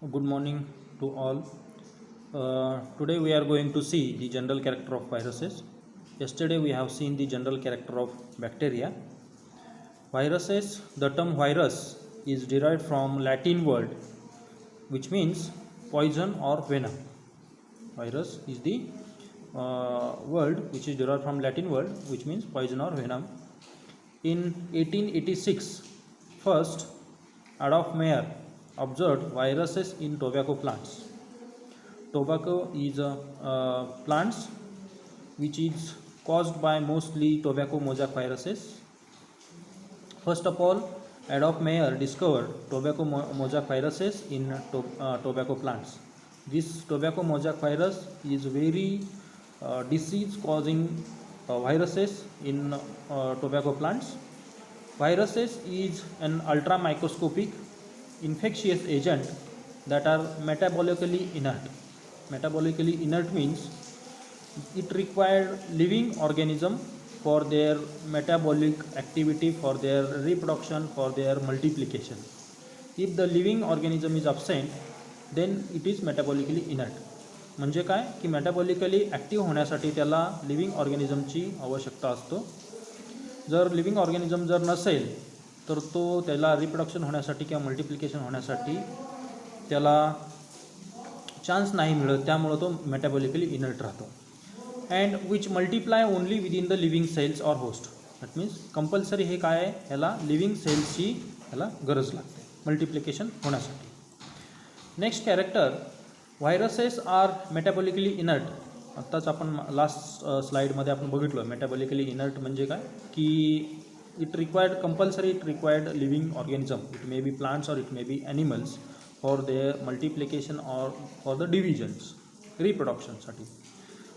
Good morning to all. Today we are going to see the general character of viruses. Yesterday we have seen the general character of bacteria. Viruses, the term virus is derived from Latin word which means poison or venom. Virus is the word which is derived from Latin word which means poison or venom. In 1886, first Adolf Meyer observed viruses in tobacco plants. Tobacco is plants which is caused by mostly tobacco mosaic viruses. First of all, Adolf Meyer discovered tobacco mosaic viruses in tobacco plants. This tobacco mosaic virus is very disease causing viruses in tobacco plants. Viruses is an ultra microscopic infectious agent that are metabolically inert. Metabolically inert means it required living organism for their metabolic activity, for their reproduction, for their multiplication. If the living organism is absent, then it is metabolically inert. म्हणजे काय की metabolically active होण्यासाठी त्याला living ऑर्गॅनिझमची आवश्यकता असतो. जर living organism जर नसेल तर तो त्याला रिप्रोडक्शन होण्यासाठी किंवा मल्टिप्लिकेशन होण्यासाठी त्याला चान्स नाही मिळत, त्यामुळे तो मेटाबॉलिकली इनर्ट राहतो. And which multiply only within the living cells or host. That means compulsory हे काय आहे, ह्याला लिव्हिंग सेल्सची ह्याला गरज लागते मल्टिप्लिकेशन होण्यासाठी. Next character, viruses are metabolically inert. आत्ताच आपण लास्ट स्लाईडमध्ये आपण बघितलं मेटाबॉलिकली इनर्ट म्हणजे काय की it required living organism. It may be plants or it may be animals for their multiplication or for the divisions रिप्रोडक्शनसाठी.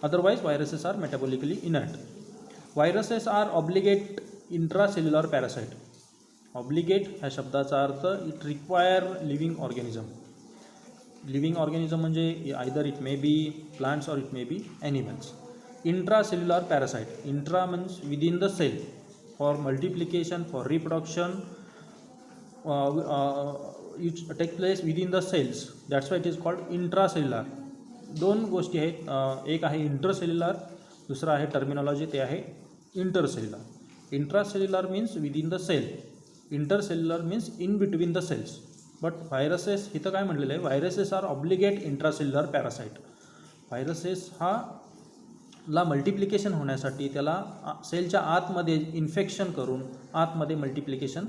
Otherwise viruses are metabolically inert. Viruses are obligate intracellular parasite. Obligate ह्या शब्दाचा अर्थ it require living organism. Living organism म्हणजे either it may be plants or it may be animals. Intracellular parasite. Intra means within the cell for multiplication for reproduction it take place within the cells. That's why it is called intracellular. दोन गोष्टी आहेत, एक आहे intercellular, दुसरं आहे terminology ते आहे intercellular. Intracellular means within the cell, intercellular means in between the cells. But viruses इथं काय म्हटलेलं आहे, viruses are obligate intracellular parasite. Viruses हा ला मल्टिप्लिकेशन होण्यासाठी त्याला सेलच्या आतमध्ये इन्फेक्शन करून आतमध्ये मल्टिप्लिकेशन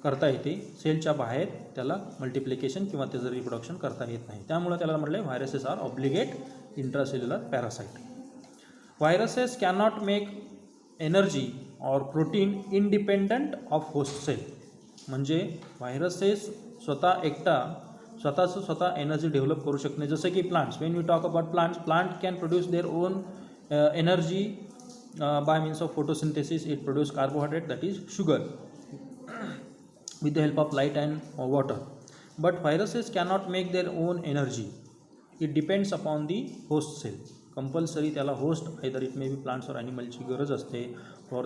करता येते, सेलच्या बाहेर त्याला मल्टिप्लिकेशन किंवा त्याचं रिप्रोडक्शन करता येत नाही. त्यामुळे त्याला म्हटलं viruses are obligate intracellular parasite. Viruses cannot make energy or protein independent of host cell. म्हणजे व्हायरसेस स्वतः एनर्जी डेव्हलप करू शकत नाही. जसं की plants, when we talk about plant can produce their own energy by means of photosynthesis. It produce carbohydrate that is sugar with the help of light and water. But viruses cannot make their own energy. It depends upon the host cell. Compulsory त्याला host, either it may be plants or animals ची गरज असते for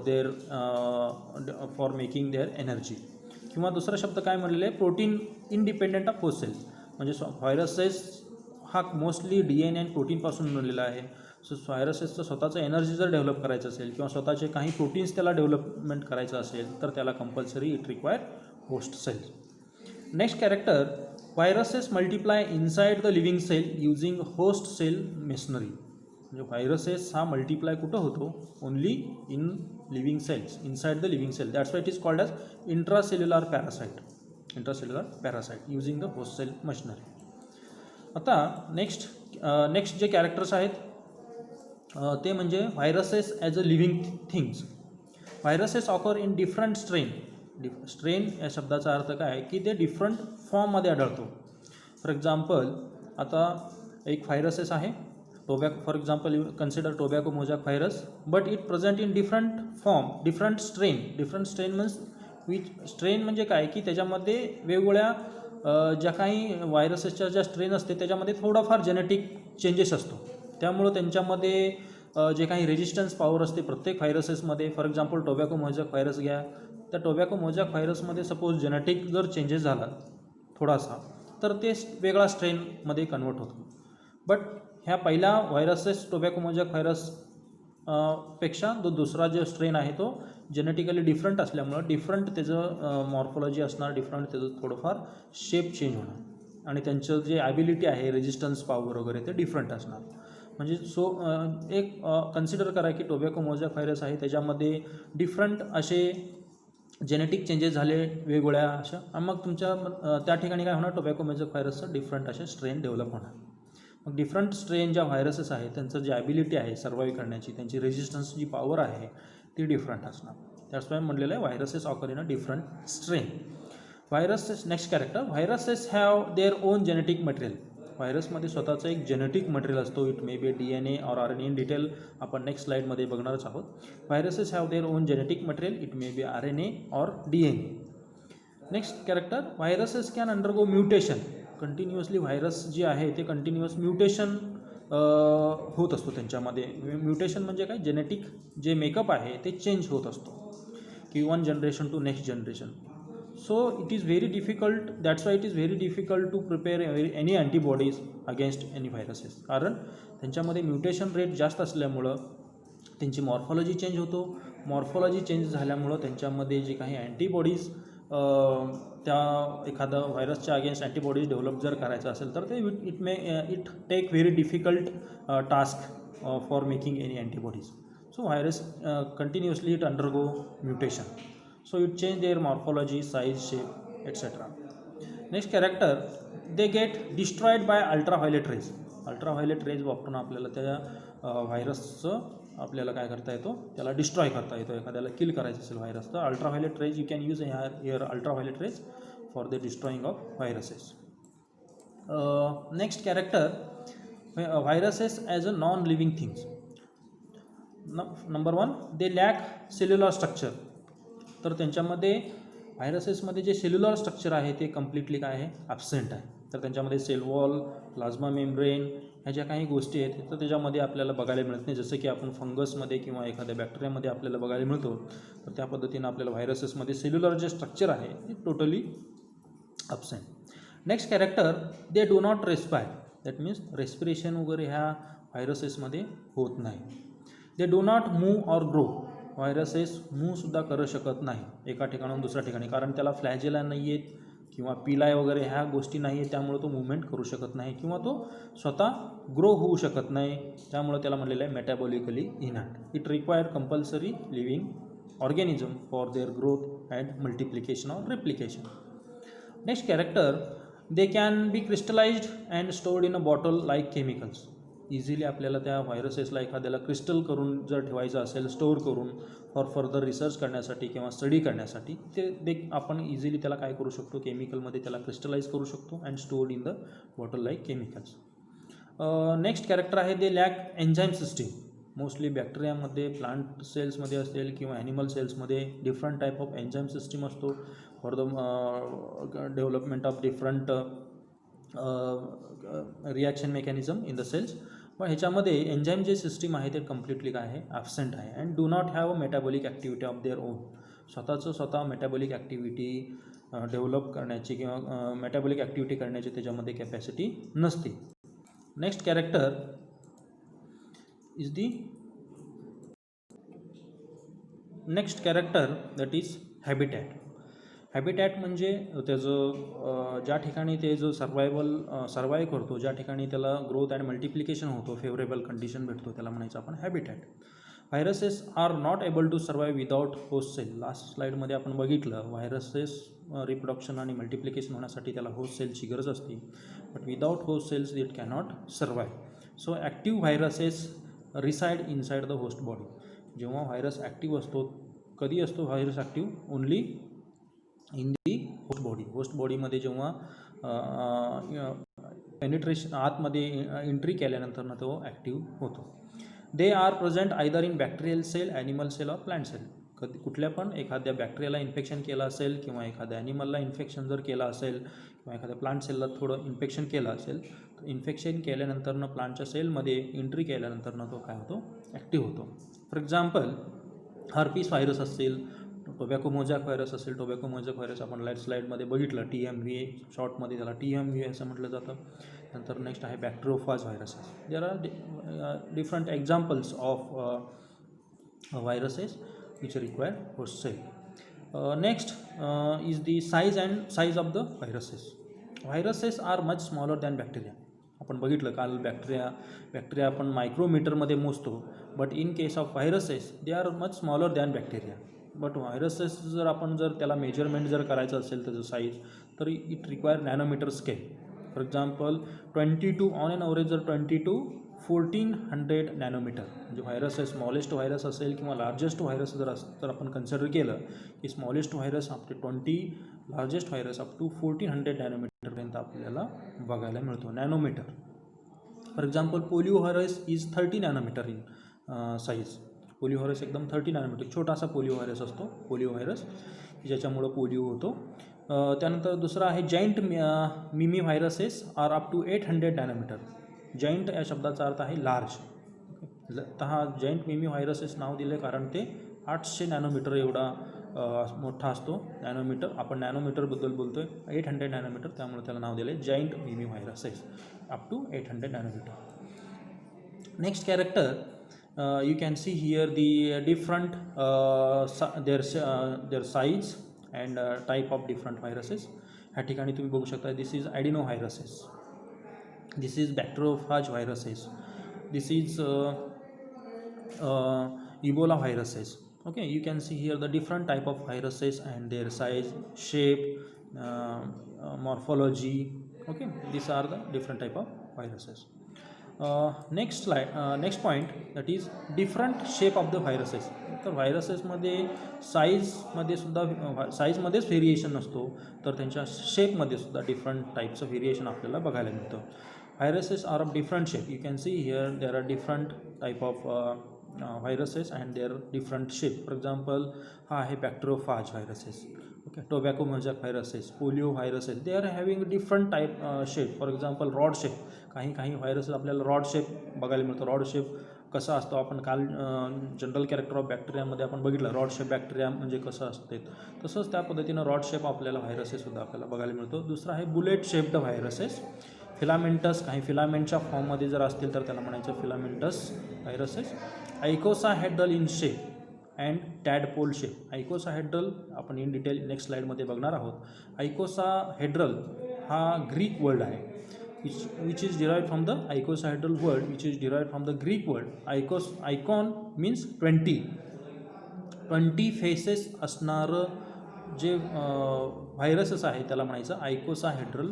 making their energy. किंवा दुसरा शब्द काय म्हणलेला आहे, protein independent of host cell. म्हणजे व्हायरसेस हा मोस्टली DNA आणि प्रोटीनपासून बनलेला आहे. सो व्हायरसेसचं स्वतःचं एनर्जी जर डेव्हलप करायचं असेल किंवा स्वतःचे काही प्रोटीन्स त्याला डेव्हलपमेंट करायचं असेल तर त्याला compulsory it require host cell. Next character, viruses multiply inside the living cell using host cell machinery. म्हणजे व्हायरसेस हा मल्टिप्लाय कुठं होतो, only in living cells, inside the living cell. That's why it is called as intracellular parasite. Intracellular parasite using the host cell machinery. आता next जे characters आहेत ते म्हणजे viruses as a living things. Viruses occur in different strain. Strain या शब्दाचा अर्थ काय आहे की ते डिफरंट फॉर्ममध्ये आढळतो. फॉर एक्झाम्पल आता एक व्हायरसेस आहे for example you consider tobacco mosaic virus, but it present in different form, different strain means strain म्हणजे काय की त्याच्यामध्ये वेगवेगळ्या ज्या काही व्हायरसेसच्या ज्या स्ट्रेन असते त्याच्यामध्ये थोडाफार जेनेटिक चेंजेस असतो. त्यामुळं त्यांच्यामध्ये जे काही रेजिस्टन्स पॉवर असते प्रत्येक व्हायरसेसमध्ये. For example tobacco mosaic virus घ्या, त्या टोबॅको मोजॅक व्हायरसमध्ये सपोज जेनेटिक जर चेंजेस झाला थोडासा तर ते वेगळा स्ट्रेनमध्ये कन्वर्ट होतो. बट ह्या पहिल्या व्हायरसेस टोबॅको मोजॅक व्हायरस पेक्षा दुसरा जो स्ट्रेन आहे तो जेनेटिकली डिफरंट असल्यामुळं डिफरंट त्याचं मॉर्फॉलॉजी असणार, डिफरंट त्याचं थोडंफार शेप चेंज होणार आणि त्यांचं जे ॲबिलिटी आहे रेजिस्टन्स पॉवर वगैरे ते डिफरंट असणार. म्हणजे एक कन्सिडर करा की टोबॅको मोजॅक व्हायरस आहे त्याच्यामध्ये डिफरंट असे जेनेटिक चेंजेस झाले वेगवेगळ्या अशा, आणि मग तुमच्या त्या ठिकाणी काय होणार, टोबॅको मोजॅक व्हायरसचं डिफरंट असे स्ट्रेन डेव्हलप होणार. मग डिफरंट स्ट्रेन ज्या व्हायरसेस आहे त्यांचं जी ॲबिलिटी आहे सर्वाईव्ह करण्याची, त्यांची रेजिस्टन्स जी पॉवर आहे ती डिफरंट असणार. त्याचमुळे म्हटलेलं आहे viruses occur in a different strain. Viruses next character, viruses have their own genetic material. व्हायरसमध्ये स्वतःचं एक जेनेटिक मटेरियल असतो. It may be DNA or RNA in detail आपण नेक्स्ट स्लाईडमध्ये बघणारच आहोत. Viruses have their own genetic material. It may be RNA or DNA. Next character, viruses can undergo mutation. Continuously virus जे आहे ते continuous mutation होत असतो त्यांच्यामध्ये. म्युटेशन म्हणजे काय, जेनेटिक जे मेकअप आहे ते चेंज होत असतो की one generation to next generation. So it is very difficult, that's why it is very difficult to prepare any antibodies against any viruses. कारण त्यांच्यामध्ये म्युटेशन रेट जास्त असल्यामुळं त्यांची मॉर्फॉलॉजी चेंज होतो. मॉर्फॉलॉजी चेंज झाल्यामुळं त्यांच्यामध्ये जे काही अँटीबॉडीज त्या एखादा व्हायरसच्या अगेन्स्ट अँटीबॉडीज डेव्हलप जर करायचं असेल तर ते it take very difficult task for making any antibodies. So virus continuously it undergo mutation. So it change their morphology, size, shape, etc. Next character, they get destroyed by ultraviolet rays. Ultraviolet rays वापरून आपल्याला त्या व्हायरसचं आपल्याला काय करता येतो, त्याला destroy करता येतो. एखाद्याला किल करायचं असेल व्हायरस तर ultraviolet rays you can use here ultraviolet rays for the destroying of viruses. Next character, viruses as a non living things. Number 1, they lack cellular structure. तर त्यांच्यामध्ये व्हायरसेसमध्ये जे सेल्युलर स्ट्रक्चर आहे ते कम्प्लिटली काय आहे, ॲब्सेंट आहे. तर त्यांच्यामध्ये सेल वॉल, प्लाझ्मा मेम्ब्रेन ह्या ज्या काही गोष्टी आहेत तर त्याच्यामध्ये आपल्याला बघायला मिळत नाही. जसं की आपण फंगसमध्ये किंवा एखाद्या बॅक्टेरियामध्ये आपल्याला बघायला मिळतो, तर त्या पद्धतीनं आपल्याला व्हायरसेसमध्ये सेल्युलर जे स्ट्रक्चर आहे ते totally absent. Next character, they do not respire. That means respiration वगैरे ह्या व्हायरसेसमध्ये होत नाही. They do not move or grow. Viruses मूव्हसुद्धा करू शकत नाही एका ठिकाणाहून दुसऱ्या ठिकाणी, कारण त्याला फ्लॅजेला नाही आहेत किंवा पिलाय वगैरे ह्या गोष्टी नाही आहेत, त्यामुळे तो मुवमेंट करू शकत नाही किंवा तो स्वतः ग्रो होऊ शकत नाही. त्यामुळे त्याला म्हटलेलं आहे metabolically enact. It require compulsory living organism for their growth and multiplication or replication. Next character, they can be crystallised and stored in a bottle like chemicals. Easily आपल्याला त्या व्हायरसेसला एखाद्याला क्रिस्टल करून जर ठेवायचं असेल, स्टोअर करून फॉर फर्दर रिसर्च करण्यासाठी किंवा स्टडी करण्यासाठी, ते आपण इझिली त्याला काय करू शकतो, केमिकलमध्ये त्याला क्रिस्टलाइज करू शकतो and stored in the bottle like chemicals. Next character आहे, they lack enzyme system. Mostly बॅक्टेरियामध्ये, प्लांट सेल्समध्ये असेल किंवा ॲनिमल सेल्समध्ये different type of enzyme system असतो for the development of different reaction mechanism in the cells. पण ह्याच्यामध्ये enzyme जे सिस्टीम आहे ते कम्प्लिटली काय आहे, ॲब्सेंट आहे and do not have a metabolic activity of their own. स्वतः मेटाबॉलिक ॲक्टिव्हिटी डेव्हलप करण्याची किंवा मेटाबॉलिक ॲक्टिव्हिटी करण्याची त्याच्यामध्ये कॅपॅसिटी नसते. Next character is the next character that is habitat. Habitat म्हणजे त्याचं ज्या ठिकाणी ते जो सर्वाईव्ह करतो, ज्या ठिकाणी त्याला ग्रोथ अँड मल्टिप्लिकेशन होतो, फेवरेबल कंडिशन भेटतो, त्याला म्हणायचं आपण habitat. Viruses are not able to survive without host cell. Last स्लाईडमध्ये आपण बघितलं व्हायरसेस रिप्रोडक्शन आणि मल्टिप्लिकेशन होण्यासाठी त्याला होस्ट सेलची गरज असते, but without host cells it cannot survive. So active viruses reside inside the host body. जेव्हा व्हायरस ॲक्टिव्ह असतो, कधी असतो virus active, only in the host body. Host बॉडीमध्ये जेव्हा पेनिट्रेशन आतमध्ये एंट्री केल्यानंतर तो ॲक्टिव्ह होतो. They are present either in bacterial cell, animal cell or plant cell. कुठल्या पण एखाद्या बॅक्टेरियाला इन्फेक्शन केलं असेल किंवा एखाद्या ॲनिमलला इन्फेक्शन जर केलं असेल किंवा एखाद्या प्लांट सेलला थोडं इन्फेक्शन केलं असेल, तर इन्फेक्शन केल्यानंतरनं प्लांटच्या सेलमध्ये एंट्री केल्यानंतरनं तो काय होतो, ॲक्टिव्ह होतो. फॉर एक्झाम्पल हर्पीस व्हायरस असेल, टोबॅको मोजॅक व्हायरस असेल, टोबॅको मोजॅक व्हायरस आपण लाईट स्लाईडमध्ये बघितलं, TMVA शॉर्टमध्ये त्याला TMVA असं म्हटलं जातं. नंतर नेक्स्ट आहे bacteriophage viruses. There are different examples of viruses which require host cell. Next is the size of the viruses. Viruses are much smaller than bacteria. आपण बघितलं काल बॅक्टेरिया आपण मायक्रोमीटरमध्ये मोजतो, but in case of viruses they are much smaller than bacteria. But viruses जर त्याला measurement जर करायचं असेल त्याचं साईज, तर it require nanometer scale. For example 22 on an average जर 20 to 1400 नॅनोमीटर, म्हणजे व्हायरस आहे स्मॉलेस्ट व्हायरस असेल किंवा लार्जेस्ट व्हायरस जर आपण कन्सिडर केलं की smallest virus up to 20, largest virus up to 1400 नॅनोमीटरपर्यंत आपल्याला बघायला मिळतो. Nanometre. For example polio virus is 30 nanometer in size. Polio virus एकदम 30 नॅनोमीटर छोटासा पोलिओ व्हायरस असतो, पोलिओ व्हायरस ज्याच्यामुळं पोलिओ होतो. त्यानंतर दुसरा आहे giant mimi viruses are up to 800 nanometer. Giant या शब्दाचा अर्थ आहे लार्ज. तर हा जॉईंट मिमी व्हायरसेस नाव दिले कारण ते 800 नॅनोमीटर एवढा मोठा असतो. नॅनोमीटर, आपण नॅनोमीटरबद्दल बोलतो आहे, 800 नॅनोमीटर, त्यामुळे त्याला नाव दिले giant mimi viruses up to 800 nanometer. Next character, you can see here the different their size and type of different viruses. ह्या ठिकाणी तुम्ही बघू शकता, this is adenoviruses, this is bacteriophage viruses, this is Ebola viruses. Okay, you can see here the different type of viruses and their size, shape, morphology. Okay, these are the different type of viruses. Next point, that is different shape of the viruses. तर व्हायरसेसमध्ये साईजमध्येच variation नसतो, तर त्यांच्या शेपमध्ये सुद्धा different टाईपचं variation आपल्याला बघायला मिळतं. Viruses are of different shape. You can see here there are different type of viruses and their different shape. For example हा आहे bacteriophage viruses. Okay, tobacco mosaic viruses, polio viruses, they are having different type shape. For example rod shape. काही viruses आपल्याला rod shape बघायला मिळतो. Rod shape कसा असतो आपण काल जनरल कॅरेक्टर ऑफ बॅक्टेरियामध्ये आपण बघितलं, रॉड शेप बॅक्टेरिया म्हणजे कसं असते, तसंच त्या पद्धतीनं रॉड शेप आपल्याला व्हायरसेससुद्धा आपल्याला बघायला मिळतो. दुसरा आहे बुलेट शेप्ड व्हायरसेस. फिलामेंटस, काही फिलामेंटच्या फॉर्ममध्ये जर असतील तर त्याला म्हणायचं filamentous viruses. Icosahedral in shape and tadpole shape. Icosahedral आपण इन डिटेल नेक्स्ट स्लाईडमध्ये बघणार आहोत. आयकोसाहेड्रल हा ग्रीक वर्ड आहे, which is derived from the icosahedral word, which is derived from the Greek word. Icon means 20 faces असणारं जे viruses आहे त्याला म्हणायचं आयकोसाहेड्रल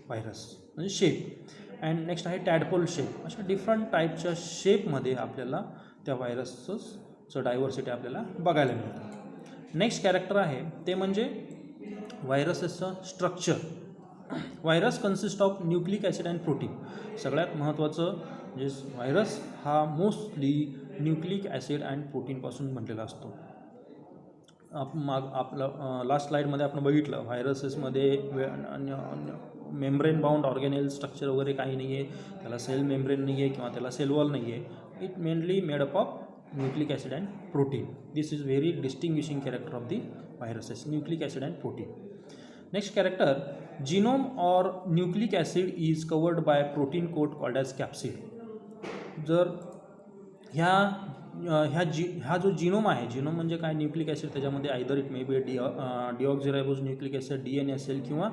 व्हायरस, म्हणजे शेप. अँड नेक्स्ट आहे टॅडपोल शेप. अशा डिफरंट टाईपच्या शेपमध्ये आपल्याला त्या व्हायरसेसचं डायव्हर्सिटी आपल्याला बघायला मिळतं. नेक्स्ट कॅरेक्टर आहे ते म्हणजे व्हायरसेसचं structure. Virus consist of nucleic acid and protein. सगळ्यात महत्त्वाचं म्हणजे व्हायरस हा मोस्टली न्यूक्लिक ॲसिड अँड प्रोटीनपासून बनलेला असतो. आपलं लास्ट स्लाईडमध्ये आपण बघितलं, व्हायरसेसमध्ये मेम्ब्रेन बाउंड ऑर्गेनेल स्ट्रक्चर वगैरे काही नाही आहे, त्याला सेल मेम्ब्रेन नाही आहे किंवा त्याला सेल वॉल नाही आहे. It mainly made up of nucleic acid and protein. This is very distinguishing character of the viruses, nucleic acid and protein. Next character, genome or nucleic acid is covered by protein coat called as capsid. जर ह्या जो genome आहे, genome म्हणजे काय, nucleic acid, त्याच्यामध्ये either it may be deoxyribose nucleic acid DNA असेल किंवा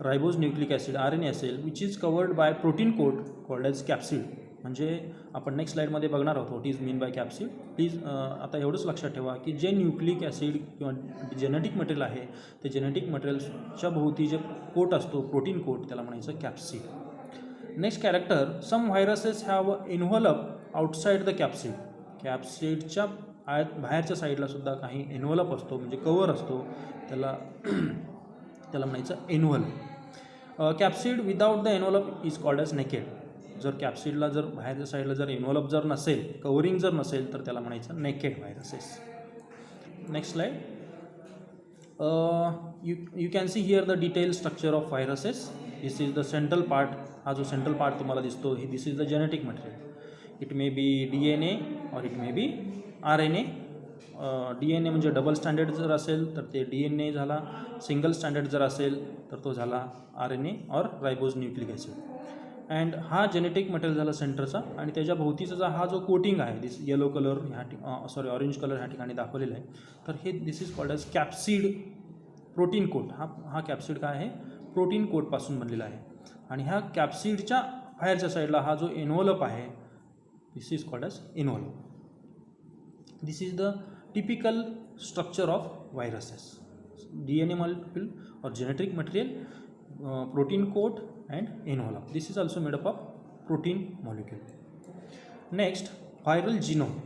ribose nucleic acid RNA असेल, which is covered by protein coat called as capsid. म्हणजे आपण नेक्स्ट स्लाईडमध्ये बघणार आहोत what is mean by capsid. Please आता एवढंच लक्षात ठेवा की जे न्यूक्लिक ॲसिड किंवा जेनेटिक मटेरियल आहे ते जेनेटिक मटेरियलच्या भोवती जे कोट असतो, प्रोटीन कोट, त्याला म्हणायचं capsid. Next character, some viruses have envelope outside the capsid. कॅप्सिडच्या बाहेरच्या साईडला सुद्धा काही इन्व्हॉल्प असतो, म्हणजे कवर असतो, त्याला म्हणायचं envelope. Capsid without the envelope is called as naked. जर कॅप्सिडला जर बाहेरच्या साईडला जर इन्व्हॉल्प जर नसेल, कवरिंग जर नसेल, तर त्याला म्हणायचं naked viruses. Next slide. You can see here the detail structure of viruses. This is the central part. हा जो सेंट्रल पार्ट तुम्हाला दिसतो, this is the genetic material. It may be DNA or it may be RNA. D N A म्हणजे double standard जर असेल तर ते D N ए झाला, सिंगल स्टँडर्ड जर असेल तर तो झाला R N A or ribose nucleic acid. And हा जेनेटिक मटेरियल झाला सेंटरचा, आणि त्याच्या भोवतीचा हा जो कोटिंग आहे, this yellow colour orange colour ह्या ठिकाणी दाखवलेला आहे, तर हे this is called as capsid protein coat. हा कॅप्सिड काय आहे, प्रोटीन कोटपासून बनलेला आहे. आणि ह्या कॅप्सिडच्या बाहेरच्या साईडला हा जो एनव्हलप आहे, this is called as envelope. This is the typical structure of viruses. DNA molecule or genetic material, protein coat and envelope. This is also made up of protein molecule. Next, viral genome.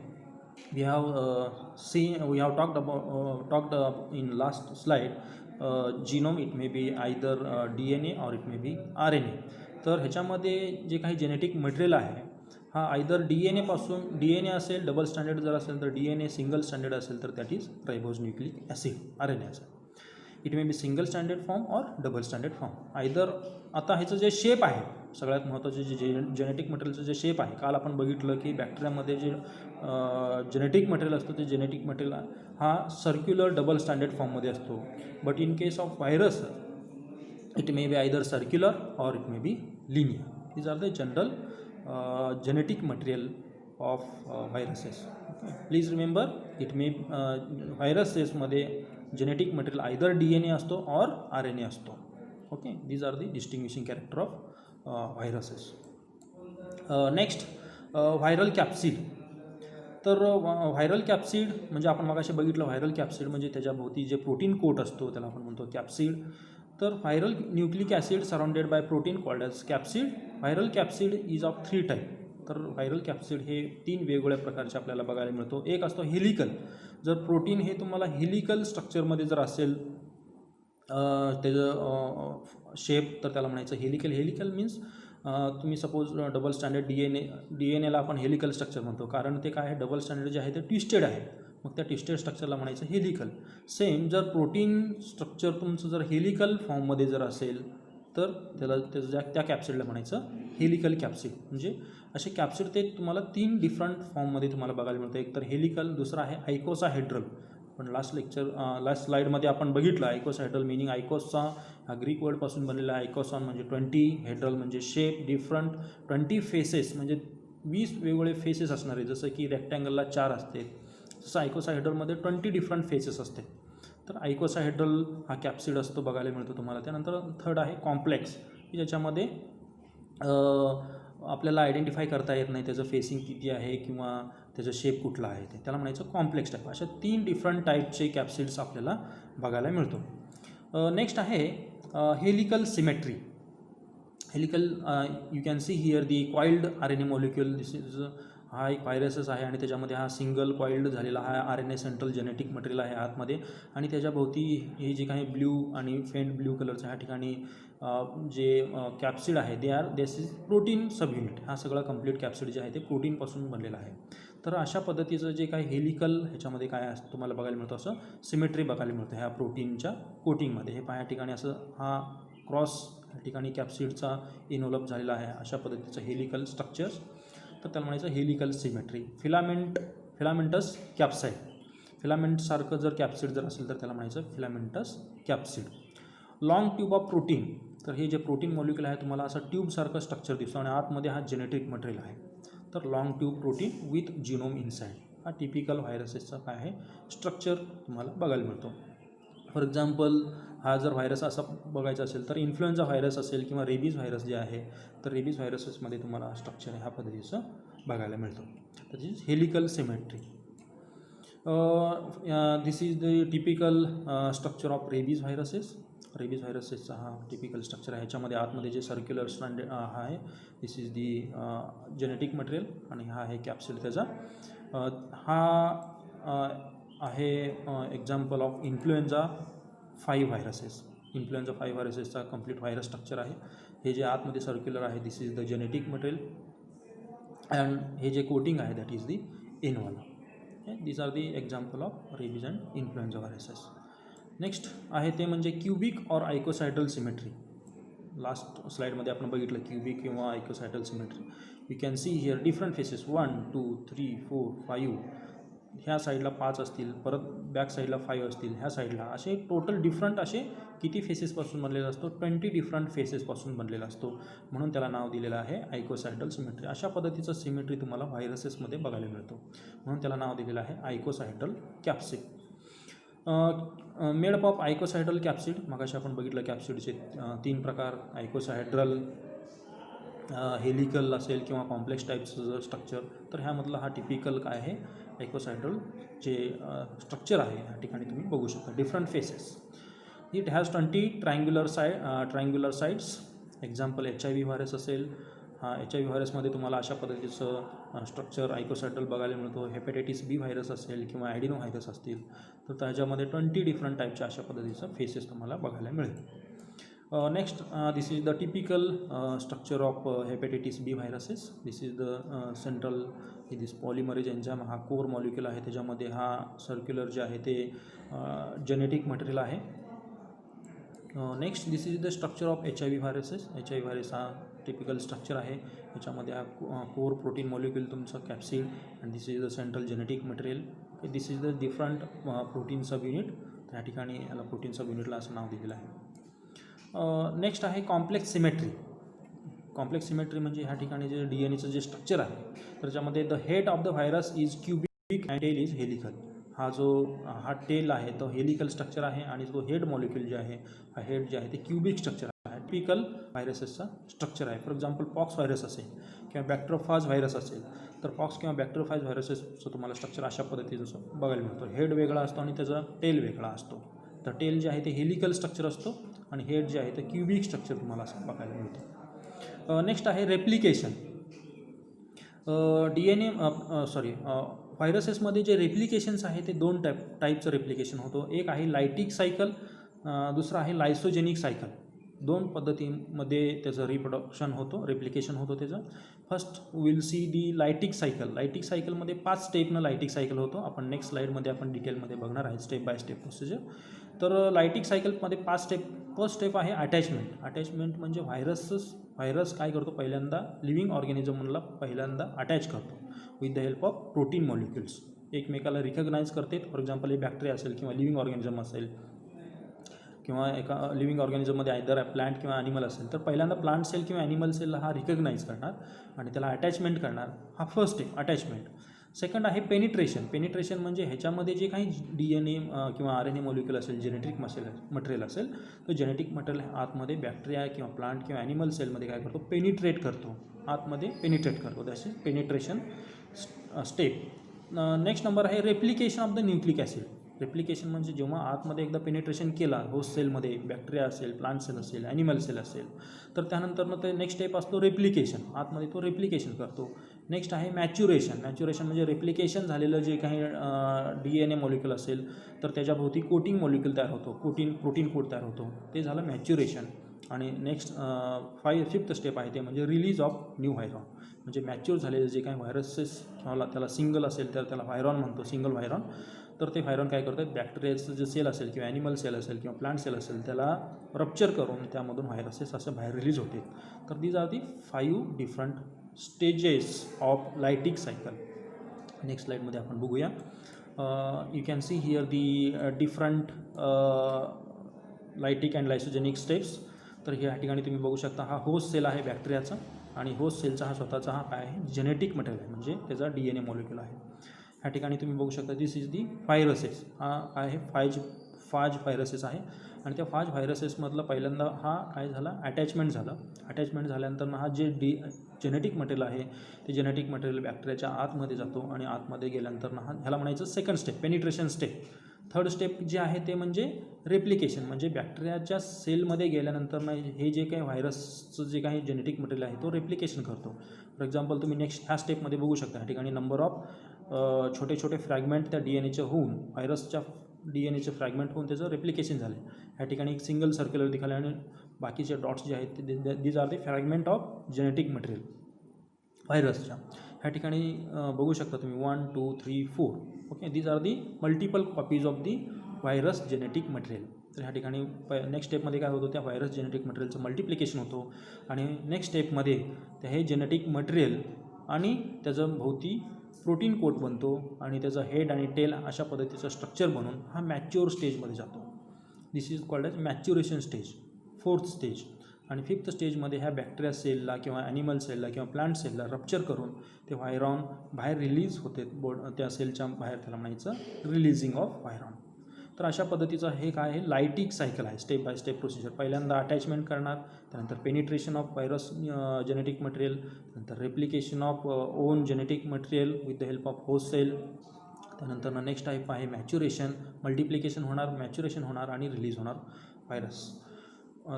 We have talked in last slide. Genome, it may be either DNA or it may be RNA. तर ह्याच्यामध्ये जे काही genetic material आहे, हा either D N A असेल, double standard जर असेल तर D N A, single standard असेल तर that is ribose nucleic acid, R N A असेल. It may be single standard form or double standard form. Either आता ह्याचं जे शेप आहे, सगळ्यात महत्त्वाचं जे जेनेटिक मटेरियलचं जे शेप आहे, काल आपण बघितलं की बॅक्टेरियामध्ये जे जेनेटिक मटेरियल असतं ते जेनेटिक मटेरियल हा सर्क्युलर डबल स्टँडर्ड फॉर्ममध्ये असतो. But in case of virus it may be either circular और it may be linear. These are the general genetic material of viruses. Okay. Please remember, it may viruses मध्ये genetic material either DNA असतो or RNA असतो. Okay, these are the distinguishing character of viruses. Next, viral capsid. तर viral capsid म्हणजे आपण मगाशी बघितलं, viral capsid म्हणजे त्याच्या भोवती जे प्रोटीन कोट असतो त्याला आपण म्हणतो कॅप्सिड. तर viral nucleic acid surrounded by protein called as capsid. Viral capsid is of 3 type. तर व्हायरल कॅप्सिड हे 3 वेगवेगळ्या प्रकारचे आपल्याला बघायला मिळतो. एक असतो हेलिकल. जर प्रोटीन हे तुम्हाला हेलिकल स्ट्रक्चरमध्ये जर असेल त्याचं शेप, तर त्याला म्हणायचं हेलिकल. हेलिकल मीन्स तुम्ही suppose double standard D N एला आपण हेलिकल स्ट्रक्चर म्हणतो, कारण ते काय आहे, डबल स्टँडर्ड जे आहे ते ट्विस्टेड आहे, मग त्या ट्विस्टेड स्ट्रक्चरला म्हणायचं हेलिकल. सेम जर प्रोटीन स्ट्रक्चर तुमचं जर हेलिकल फॉर्ममध्ये जर असेल तर त्याचं त्या कॅप्सिडला म्हणायचं हेलिकल कॅप्सिड. म्हणजे असे कॅप्सिड ते तुम्हाला 3 डिफरंट फॉर्ममध्ये तुम्हाला बघायला मिळतं. एक तर हेलिकल, दुसरा आहे आयकोसाहेड्रल. पण लास्ट स्लाईडमध्ये आपण बघितलं आयकोसाहेड्रल मिनिंग आयकोसचा हा ग्रीक वर्डपासून बनलेला आहे. आयकोसॉन म्हणजे 20, हेड्रल म्हणजे शेप डिफरंट, 20 फेसेस म्हणजे 20 वेगवेगळे फेसेस असणारे. जसं की रेक्टँगलला 4 असते, तसं आयकोसाहेड्रलमध्ये 20 डिफरंट फेसेस असते. तर आयकोसाहेड्रल हा कॅप्सिड असतो, बघायला मिळतो तुम्हाला. त्यानंतर थर्ड आहे कॉम्प्लेक्स, की ज्याच्यामध्ये आपल्याला आयडेंटिफाय करता येत नाही त्याचं फेसिंग किती आहे किंवा त्याचं शेप कुठला आहे, त्याला म्हणायचं कॉम्प्लेक्स टाईप. अशा 3 डिफरंट टाईपचे कॅप्सिड्स आपल्याला बघायला मिळतो. नेक्स्ट आहे helical symmetry. Helical you can see here the coiled R N A molecule. This is हा एक व्हायरसच आहे आणि त्याच्यामध्ये हा सिंगल कॉइल्ड झालेला हा R N A central genetic material आहे आतमध्ये. आणि त्याच्या भोवती हे जे काही ब्ल्यू आणि फेंट ब्ल्यू कलरचं ह्या ठिकाणी जे कॅप्सिड आहे this is protein sub unit. हा सगळा कंप्लीट कॅप्सिड जे आहे ते प्रोटीनपासून बनलेला आहे. तर अशा पद्धतीचं जे काही हेलिकल ह्याच्यामध्ये काय असतं तुम्हाला बघायला मिळतं, असं सिमेट्री बघायला मिळतं ह्या प्रोटीनच्या कोटिंगमध्ये. हे पाया ठिकाणी असं हा क्रॉस या ठिकाणी कॅप्सिडचा इन्व्हॉल्व झालेला आहे, अशा पद्धतीचं हेलिकल स्ट्रक्चर्स. तर त्याला म्हणायचं हेलिकल सिमेट्री. फिलामेंटस कॅप्साइड. फिलामेंटसारखं जर कॅप्सिड जर असेल तर त्याला म्हणायचं filamentous capsid. Long tube of protein. तर हे जे प्रोटीन मॉलिक्युल आहे तुम्हाला असं ट्यूबसारखं स्ट्रक्चर दिसतो आणि आतमध्ये हा जेनेटिक मटेरियल आहे. तर long tube protein with genome inside. हा टिपिकल व्हायरसेसचा काय आहे स्ट्रक्चर तुम्हाला बघायला मिळतो. फॉर एक्झाम्पल हा जर व्हायरस असा बघायचा असेल तर इन्फ्लुएन्झा व्हायरस असेल किंवा रेबीज व्हायरस जे आहे, तर रेबीज व्हायरसेसमध्ये तुम्हाला स्ट्रक्चर ह्या पद्धतीचं बघायला मिळतं. तर this is helical symmetry. This is the typical structure of rabies viruses. Rabies व्हायरसेसचा हा टिपिकल स्ट्रक्चर आहे. ह्याच्यामध्ये आतमध्ये जे सर्क्युलर स्ट्रँड हा आहे, this is the genetic material आणि हा आहे कॅप्सिड त्याचा. हा आहे example of influenza 5 viruses. Influenza 5 व्हायरसेसचा कंप्लीट व्हायरस स्ट्रक्चर आहे. हे जे आतमध्ये सर्क्युलर आहे this is the genetic material and हे जे कोटिंग आहे that is the envelope. These are the example of rabies and influenza viruses. Next आहे ते म्हणजे क्युबिक और आयकोसायड्रल सिमेट्री. लास्ट स्लाईडमध्ये आपण बघितलं क्युबिक किंवा icosahedral symmetry. You can see here different faces 1, 2, 3, 4, 5. ह्या साईडला 5 असतील, परत बॅक साईडला 5 असतील, ह्या साईडला असे टोटल डिफरंट असे किती फेसेसपासून बनलेला असतो, 20 डिफरंट फेसेसपासून बनलेला असतो, म्हणून त्याला नाव दिलेलं आहे आयकोसायडल सिमेट्री. अशा पद्धतीचं सिमेट्री तुम्हाला व्हायरसेसमध्ये बघायला मिळतो, म्हणून त्याला नाव दिलेलं आहे आयकोसायडल कॅप्सिड. मेड ऑफ आयकोसायडल कॅप्सिड, मगाशी आपण बघितलं कॅप्सिडचे 3 प्रकार, आयकोसायड्रल, हेलिकल असेल किंवा कॉम्प्लेक्स टाईपचं जर स्ट्रक्चर, तर ह्यामधला हा टिपिकल काय आहे आयकोसायड्रल जे स्ट्रक्चर आहे ह्या ठिकाणी तुम्ही बघू शकता. Different faces, it has 20 triangular sides. Example HIV virus असेल, HIV व्हायरसमध्ये तुम्हाला अशा पद्धतीचं स्ट्रक्चर आयकोसायड्रल बघायला मिळतो. हेपॅटायटिस B व्हायरस असेल किंवा ॲडिनो व्हायरस असतील तर त्याच्यामध्ये 20 डिफरंट टाईपच्या अशा पद्धतीचं फेसेस तुम्हाला बघायला मिळेल. Next, this is the typical structure of hepatitis B viruses. This is the central, this polymerase enzyme, हा कोर मॉलिक्यूल आहे, त्याच्यामध्ये हा सर्क्युलर जे आहे ते जेनेटिक मटेरियल आहे. Next, this is the structure of HIV viruses. HIV virus हा typical structure आहे, याच्यामध्ये हा कोर प्रोटीन मॉलिक्यूल तुमचं capsid, and this is the central genetic material. This is the different protein sub unit, त्या ठिकाणी याला protein सब युनिटला असं नाव दिलेलं आहे. नेक्स्ट आहे कॉम्प्लेक्स सिमेट्री. कॉम्प्लेक्स सिमेट्री म्हणजे ह्या ठिकाणी जे DNAचं जे स्ट्रक्चर आहे त्याच्यामध्ये the head of the virus is cubic and tail is helical. हा टेल आहे तो हेलिकल स्ट्रक्चर आहे आणि जो हेड मॉलिक्यूल जे आहे, हा हेड जे आहे ते क्युबिक स्ट्रक्चर आहे. टिपिकल व्हायरसेसचा स्ट्रक्चर आहे. फॉर एक्झाम्पल पॉक्स व्हायरस असेल किंवा बॅक्टेरोफाज व्हायरस असेल तर पॉक्स किंवा बॅक्टेरोफाज व्हायरसेसचं तुम्हाला स्ट्रक्चर अशा पद्धतीचं बघायला मिळतो. हेड वेगळा असतो आणि त्याचा टेल वेगळा असतो. तर टेल जे आहे ते हेलिकल स्ट्रक्चर असतो आणि हेड जे आहे ते क्युबिक स्ट्रक्चर तुम्हाला असं बघायला मिळतं. नेक्स्ट आहे रेप्लिकेशन. व्हायरसेसमध्ये जे रेप्लिकेशन्स आहे ते 2 टाईपचं रेप्लिकेशन होतो. एक आहे लायटिक सायकल, दुसरा आहे लायसोजेनिक सायकल. 2 पद्धतीमध्ये त्याचं रिप्रोडक्शन होतो, रेप्लिकेशन होतो त्याचं. First will see the lytic cycle. Lytic सायकलमध्ये 5 स्टेपनं लायटिक सायकल होतो. आपण नेक्स्ट स्लाईडमध्ये आपण डिटेलमध्ये बघणार आहे स्टेप बाय स्टेप प्रोसिजर. तर लायटिक सायकलमध्ये 5 स्टेप. फर्स्ट स्टेप आहे अटॅचमेंट. अटॅचमेंट म्हणजे व्हायरस काय करतो, पहिल्यांदा लिव्हिंग ऑर्गॅनिझमला पहिल्यांदा अटॅच करतो with the help of protein molecules. एकमेकाला रिकग्नाइज करते. फॉर एक्झाम्पल हे बॅक्टेरिया असेल किंवा लिव्हिंग ऑर्गॅनिझम असेल किंवा एका लिव्हिंग ऑर्गॅनिझममध्ये आयदर प्लांट किंवा ॲनिमल असेल तर पहिल्यांदा प्लांट सेल किंवा ॲनिमल सेल हा रिकग्नाइज करणार आणि त्याला अटॅचमेंट करणार. हा फर्स्ट स्टेप अटॅचमेंट. सेकंड आहे पेनिट्रेशन. पेनिट्रेशन म्हणजे ह्याच्यामध्ये जे काही DNA किंवा RNA मॉलिक्यूल असेल, जेनेटिक मटेरियल असेल, तर जेनेटिक मटेरियल आतमध्ये बॅक्टेरिया किंवा प्लांट किंवा ॲनिमल सेलमध्ये काय करतो, पेनिट्रेट करतो, आतमध्ये पेनिट्रेट करतो. That is penetration step. Next number आहे replication of the nucleic acid. रेप्लिकेशन म्हणजे जेव्हा आतमध्ये एकदा पेनिट्रेशन केला होस्ट सेलमध्ये, बॅक्टेरिया असेल, प्लांट सेल असेल, ॲनिमल सेल असेल, तर त्यानंतरनं ते नेक्स्ट स्टेप असतो रेप्लिकेशन. आतमध्ये तो रेप्लिकेशन करतो. नेक्स्ट आहे मॅच्युरेशन. मॅच्युरेशन म्हणजे रेप्लिकेशन झालेलं जे काही DNA मॉलिक्यूल असेल तर त्याच्याभोवती कोटिंग मॉलिक्यूल तयार होतो, प्रोटीन कोट तयार होतो, ते झालं मॅच्युरेशन. आणि नेक्स्ट 5th स्टेप आहे ते म्हणजे रिलीज ऑफ न्यू व्हायरॉन. म्हणजे मॅच्युअर झालेले जे काही व्हायरसेस किंवा त्याला सिंगल असेल तर त्याला व्हायरॉन म्हणतो, सिंगल व्हायरॉन. तर ते व्हायरॉन काय करतात, बॅक्टेरियाचं जे सेल असेल किंवा ॲनिमल सेल असेल किंवा प्लांट सेल असेल त्याला रप्चर करून त्यामधून व्हायरसेस असं बाहेर रिलीज होते. तर these are the 5 different stages of lytic cycle. Next स्लाईडमध्ये आपण बघूया. You can see here the different lytic and lysogenic steps. तर ह्या ठिकाणी तुम्ही बघू शकता हा होस्ट सेल आहे बॅक्टेरियाचा आणि होस्ट सेलचा हा स्वतःचा हा काय आहे, जेनेटिक मटेरियल आहे, म्हणजे त्याचा DNA मॉलिक्यूल आहे. ह्या ठिकाणी तुम्ही बघू शकता दिस इज दी व्हायरसेस. हा काय आहे, फाज व्हायरसेस आहे आणि त्या फाज व्हायरसेसमधला पहिल्यांदा हा काय झाला, अटॅचमेंट झालं. अटॅचमेंट झाल्यानंतर हा जे जेनेटिक मटेरियल आहे ते जेनेटिक मटेरियल बॅक्टेरियाच्या आतमध्ये जातो आणि आतमध्ये गेल्यानंतर ह्याला म्हणायचं second step, penetration step. Third step जे आहे ते म्हणजे रेप्लिकेशन. म्हणजे बॅक्टेरियाच्या सेलमध्ये गेल्यानंतर हे जे काही व्हायरसचं जे काही जेनेटिक मटेरियल आहे तो रेप्लिकेशन करतो. फॉर एक्झाम्पल तुम्ही नेक्स्ट ह्या स्टेपमध्ये बघू शकता. ह्या ठिकाणी नंबर ऑफ छोटे छोटे फ्रॅगमेंट त्या DNAचे होऊन, व्हायरसच्या DNAचे फ्रॅगमेंट होऊन त्याचं रेप्लिकेशन झालं. ह्या ठिकाणी एक सिंगल सर्क्युलर दिखाले आणि बाकीचे डॉट्स जे आहेत ते these are the fragment of genetic material व्हायरसच्या. ह्या ठिकाणी बघू शकता तुम्ही 1 2 3 4. Okay, these are the multiple copies of the virus genetic material. तर ह्या ठिकाणी नेक्स्ट स्टेपमध्ये काय होतं, त्या व्हायरस जेनेटिक मटेरियलचं मल्टिप्लिकेशन होतो आणि नेक्स्ट स्टेपमध्ये हे जेनेटिक मटेरियल आणि त्याचं भोवती प्रोटीन कोट बनतो आणि त्याचा हेड आणि टेल अशा पद्धतीचं स्ट्रक्चर बनून हा मॅच्युअर स्टेजमध्ये जातो. This is called as maturation stage, 4th stage. आणि 5th स्टेजमध्ये ह्या बॅक्टेरिया सेलला किंवा ॲनिमल सेलला किंवा प्लांट सेलला रप्चर करून ते व्हायरॉन बाहेर रिलीज होते, त्या सेलच्या बाहेर, त्याला म्हणायचं रिलीजिंग ऑफ व्हायरॉन. तर अशा पद्धतीचं हे काय आहे, लायटिक सायकल आहे, स्टेप बाय स्टेप प्रोसिजर. पहिल्यांदा अटॅचमेंट करणार, त्यानंतर penetration of virus genetic material, त्यानंतर replication of own genetic material with the help of host cell. त्यानंतर नेक्स्ट टाईप आहे मॅच्युरेशन, मल्टिप्लिकेशन होणार, मॅच्युरेशन होणार आणि रिलीज होणार व्हायरस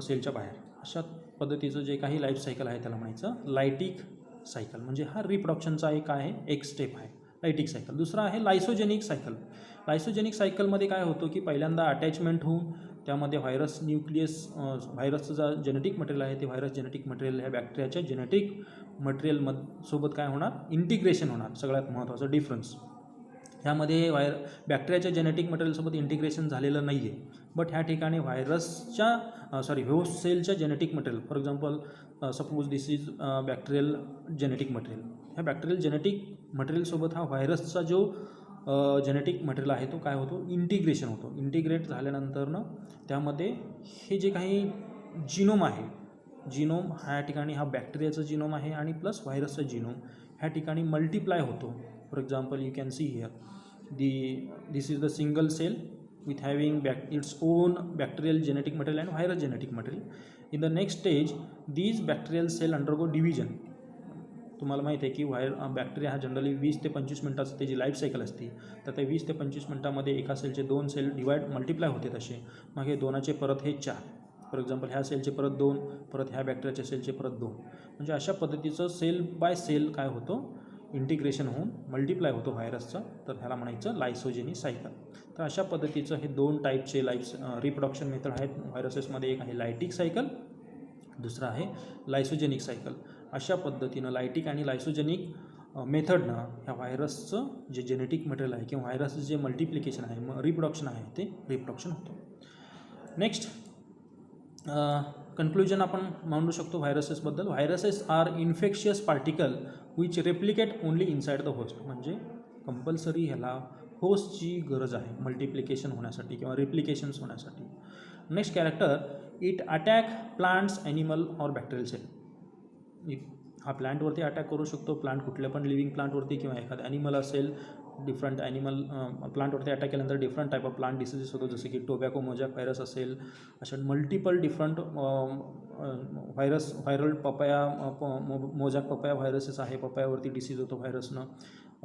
सेलच्या बाहेर. अशा पद्धतीचं जे काही लाईफ सायकल आहे त्याला म्हणायचं लायटिक सायकल. म्हणजे हा रिप्रोडक्शनचा एक आहे, एक स्टेप आहे लायटिक सायकल. दुसरा आहे लायसोजेनिक सायकल. लायसोजेनिक सायकलमध्ये काय होतं की पहिल्यांदा अटॅचमेंट होऊन त्यामध्ये व्हायरस न्यूक्लियस, व्हायरसचं जे जेनेटिक मटेरियल आहे ते व्हायरस जेनेटिक मटेरियल ह्या बॅक्टेरियाच्या जेनेटिक मटेरियलसोबत काय होणार, इंटिग्रेशन होणार. सगळ्यात महत्त्वाचा डिफरन्स ह्यामध्ये बॅक्टेरियाच्या जेनेटिक मटेरियलसोबत इंटिग्रेशन झालेलं नाही आहे, बट ह्या ठिकाणी होस्ट सेलच्या genetic material, for example suppose this is bacterial genetic material. ह्या बॅक्टेरियल जेनेटिक मटेरियलसोबत हा व्हायरसचा जो जेनेटिक मटेरियल आहे तो काय होतो, इंटिग्रेशन होतो. इंटिग्रेट झाल्यानंतरनं त्यामध्ये हे जे काही जिनोम आहे, जिनोम ह्या ठिकाणी हा बॅक्टेरियाचा जिनोम आहे आणि प्लस व्हायरसचा जिनोम ह्या ठिकाणी मल्टिप्लाय होतो. For example you can see here this is the single cell with having its own bacterial genetic material and virus genetic material. In the next stage these bacterial cell undergo division. तुम्हाला माहिती आहे की bacteria हा generally 20 ते 25 मिनटाचं त्याची life cycle असते. तर ते 20 ते 25 मिनटामध्ये एका सेलचे 2 सेल मल्टिप्लाय होते तसे. मग हे 2चे परत हे 4. फॉर एक्झाम्पल ह्या सेलचे परत 2, परत ह्या बॅक्टेरियाच्या सेलचे परत 2. म्हणजे अशा पद्धतीचं सेल बाय सेल काय होतं, इंटिग्रेशन होऊन मल्टिप्लाय होतो व्हायरसचा. तर ह्याला म्हणायचं लायसोजेनिक सायकल. तर अशा पद्धतीचं हे 2 टाईपचे रिप्रोडक्शन मेथड आहेत व्हायरसेसमध्ये. एक आहे लायटिक सायकल, दुसरा आहे लायसोजेनिक सायकल. अशा पद्धतीनं लायटिक आणि लायसोजेनिक मेथडनं ह्या व्हायरसचं जे जेनेटिक मटेरियल आहे किंवा व्हायरसचं जे मल्टिप्लिकेशन आहे, रिप्रोडक्शन आहे, ते रिप्रोडक्शन होतं. नेक्स्ट कन्क्लुजन आपण मांडू शकतो व्हायरसेसबद्दल. Viruses are infectious particle which replicate only inside the host. म्हणजे कंपल्सरी ह्याला होस्टची गरज आहे मल्टिप्लिकेशन होण्यासाठी किंवा रेप्लिकेशन्स होण्यासाठी. Next character, it attack plants, animal or bacterial cell. हा प्लांटवरती अटॅक करू शकतो, प्लांट कुठल्या पण लिव्हिंग प्लांटवरती किंवा एखादा ॲनिमल असेल. डिफरंट ॲनिमल प्लांटवरती अटॅक केल्यानंतर different type of plant diseases होतो, जसे की टोबॅको मोजॅक व्हायरस असेल. अशा multiple different viral mosaic papaya viruses आहे. पपयावरती डिसीज होतो व्हायरसनं.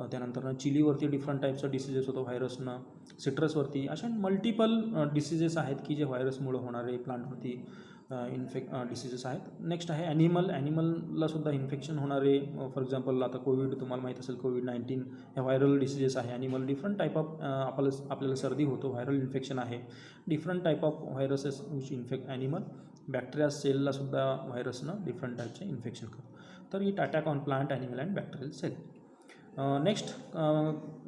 त्यानंतर चिलीवरती डिफरंट टाईपचं डिसीजेस होतो व्हायरसनं. सिट्रसवरती अशा मल्टिपल डिसीजेस आहेत की जे व्हायरसमुळं होणारे प्लांटवरती डिसीजेस आहेत. नेक्स्ट आहे ॲनिमललासुद्धा इन्फेक्शन होणारे. फॉर एक्झाम्पल आता कोविड तुम्हाला माहीत असेल, कोविड-19 ह्या व्हायरल डिसीजेस आहे. ॲनिमल डिफरंट टाईप ऑफ आपल्याला सर्दी होतो, व्हायरल इन्फेक्शन आहे. Different type of viruses which infect animal. Bacteria सेललासुद्धा व्हायरसनं डिफरंट टाईपचे इन्फेक्शन करतो. तर it attack on plant, animal and bacterial cell. Next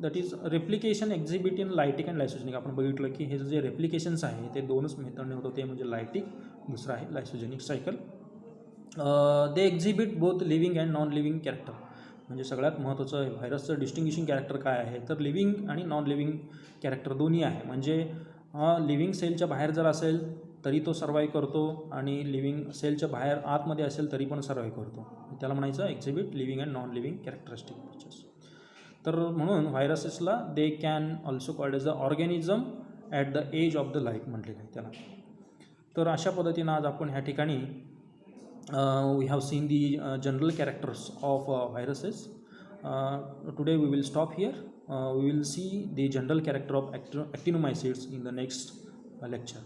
that is replication exhibit in lytic and lysogenic. आपण बघितलं की हे जे रेप्लिकेशन्स आहे ते 2च मेथडने होतं, ते म्हणजे लायटिक, दुसरं आहे lysogenic cycle. They exhibit both living and non living character. म्हणजे सगळ्यात महत्त्वाचं व्हायरसचं डिस्टिंग्विशिंग कॅरेक्टर काय आहे, तर लिव्हिंग आणि नॉन लिव्हिंग कॅरेक्टर दोन्ही आहे. म्हणजे लिव्हिंग सेलच्या बाहेर जर असेल तरी तो सर्वाईव्ह करतो आणि लिव्हिंग सेलच्या बाहेर आतमध्ये असेल तरी पण सर्वाईव्ह करतो. त्याला म्हणायचं exhibit living and non living characteristic features. तर म्हणून व्हायरसेसला they can also called as the organism at the edge of the life म्हटलेलं आहे त्याला. तर अशा पद्धतीनं आज आपण ह्या ठिकाणी we have seen the general characters of viruses. Today we will stop here. We will see the general character of actinomycetes in the next lecture.